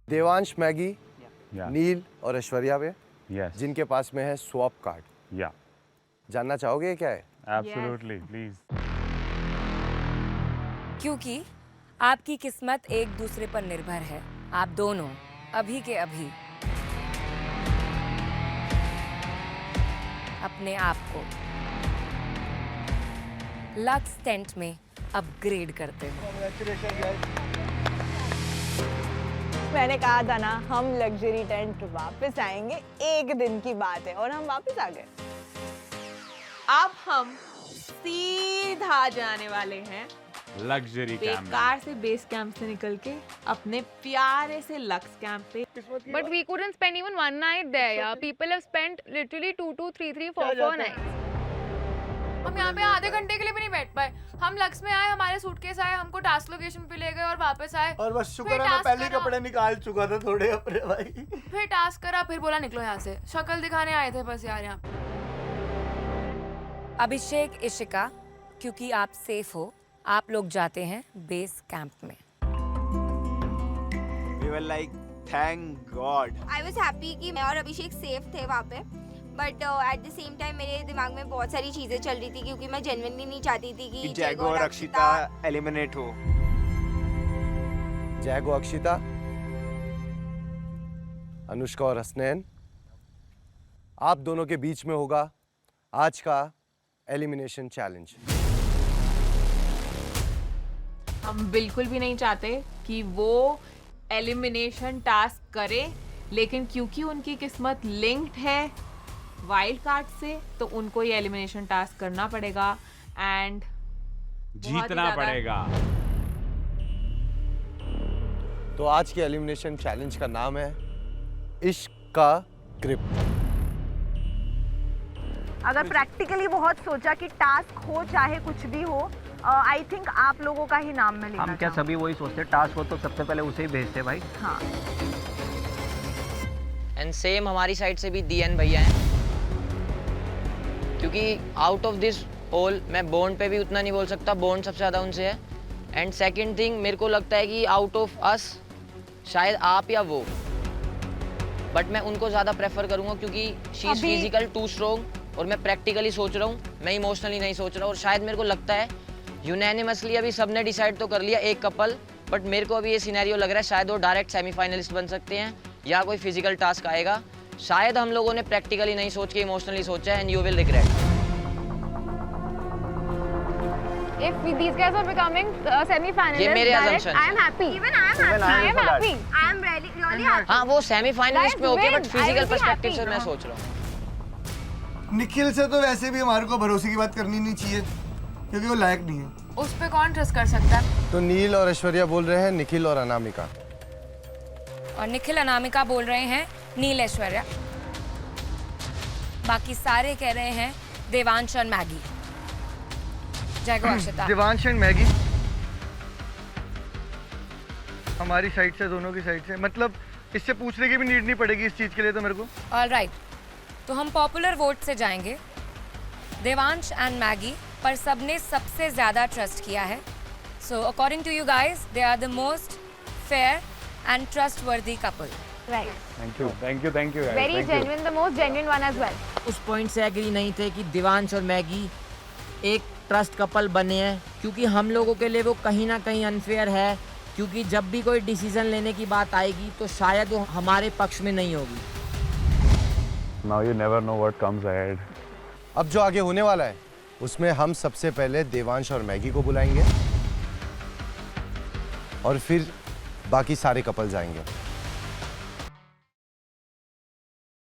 Devansh, Maggi, Yeah. नील और ऐश्वर्या पे Yes. जिनके पास में है स्वैप कार्ड। Yeah. जानना चाहोगे ये क्या है? Absolutely. Please. क्योंकि आपकी किस्मत एक दूसरे पर निर्भर है। आप दोनों अभी के अभी अपने आप को लक्स टेंट में अपग्रेड करते हो। मैंने कहा था ना, हम लग्जरी टेंट वापस आएंगे, एक दिन की बात है और हम वापस आ गए। अब हम सीधा जाने वाले हैं Luxury camp. बेकार से बेस कैंप से निकल के अपने प्यारे से लक्स कैंप पे। But we couldn't spend even one night there, yeah. People have spent literally 2, 3, 4 nights. हम यहाँ पे आधे घंटे के लिए भी नहीं बैठ पाए। हम लक्स में आए, हमारे सूटकेस आए, हमको टास्क लोकेशन पे ले गए और वापस आए। और बस शुक्र फिर है मैं टास्क पहले ही करा। कपड़े निकाल चुका था थोड़े अपने भाई। फिर टास्क करा, फिर बोला निकलो यहाँ से। शक्ल दिखाने आए थे बस यार यहाँ। अभिषेक, इशिका, क्योंकि आप सेफ हो, आप लोग जाते हैं बेस कैंप में। We were like, thank God. I was happy कि मैं और अभिषेक सेफ थे वहाँ पे, but at the same time मेरे दिमाग में बहुत सारी चीज़ें चल रही थी क्योंकि मैं जेन्युइनली नहीं चाहती थी कि जैगो और अक्षिता एलिमिनेट हो। जैगो, अक्षिता, अनुष्का और हसनैन, आप दोनों के बीच में होगा आज का एलिमिनेशन चैलेंज। हम बिल्कुल भी नहीं चाहते कि वो एलिमिनेशन टास्क करे, लेकिन क्योंकि उनकी किस्मत लिंक्ड है वाइल्ड कार्ड से, तो उनको ये एलिमिनेशन टास्क करना पड़ेगा एंड जीतना पड़ेगा। तो आज के एलिमिनेशन चैलेंज का नाम है इश्क का ग्रिप। अगर प्रैक्टिकली बहुत सोचा कि टास्क हो चाहे कुछ भी हो, आई थिंक आप लोगों का ही नाम मैं लेना हम क्या सभी वही सोचते, टास्क हो तो सबसे पहले उसे ही भेजते भाई। हाँ। एंड सेम हमारी साइड से भी DN भैया हैं, क्योंकि आउट ऑफ दिस होल मैं बॉन्ड पे भी उतना नहीं बोल सकता, बॉन्ड सबसे ज़्यादा उनसे है। एंड सेकंड थिंग, मेरे को लगता है कि आउट ऑफ अस शायद आप या वो, बट मैं उनको ज़्यादा प्रेफर करूँगा क्योंकि she is physical too strong और मैं प्रैक्टिकली सोच रहा हूँ, मैं इमोशनली नहीं सोच रहा। और शायद मेरे को लगता है यूनैनिमसली अभी सबने डिसाइड तो कर लिया एक कपल, बट मेरे को अभी ये सिनेरियो लग रहा है शायद वो डायरेक्ट सेमीफाइनलिस्ट बन सकते हैं या कोई फिजिकल टास्क आएगा। शायद हम लोगों ने प्रैक्टिकली नहीं सोच के इमोशनली सोचा है, and you will regret. If these guys are becoming semi-finalists, ये मेरे assumptions I am happy. Even I am happy. I am happy. I am really happy. हाँ वो सेमीफाइनलिस्ट में okay, Guys, but win. I physical will be perspective happy. से मैं सोच रहा हूँ। निखिल से तो वैसे भी हमारे को भरोसे की बात करनी नहीं चाहिए क्योंकि वो लायक नहीं है। उस पे कौन ट्रस्ट कर सकता है? तो नील और ऐश्वर्या बोल रहे हैं निखिल और अनामिका, और निखिल, अनामिका बोल रहे हैं नील, ऐश्वर्या। बाकी सारे कह रहे हैं देवांश और Maggi. जैगो, Akshita. Devansh and Maggi हमारी साइड से, दोनों की साइड से, मतलब इससे पूछने की भी नीड नहीं पड़ेगी इस चीज के लिए तो मेरे को। ऑलराइट, तो हम पॉपुलर वोट से जाएंगे। देवांश एंड मैगी पर सबने सबसे ज्यादा ट्रस्ट किया है। So according to you guys, they are the most fair and trustworthy couple. Right. Thank you. Thank you. Thank you. Guys. Very Thank you. genuine, the most genuine one as well. उस point से agree नहीं थे कि देवांश और Maggi एक trust couple बने हैं, क्योंकि हम लोगों के लिए वो कहीं ना कहीं अनफेयर है, क्योंकि जब भी कोई डिसीजन लेने की बात आएगी तो शायद वो हमारे पक्ष में नहीं होगी। Now you never know what comes ahead. अब जो आगे होने वाला है उसमें हम सबसे पहले देवांश और मैगी को बुलाएंगे और फिर बाकी सारे कपल्स आएंगे।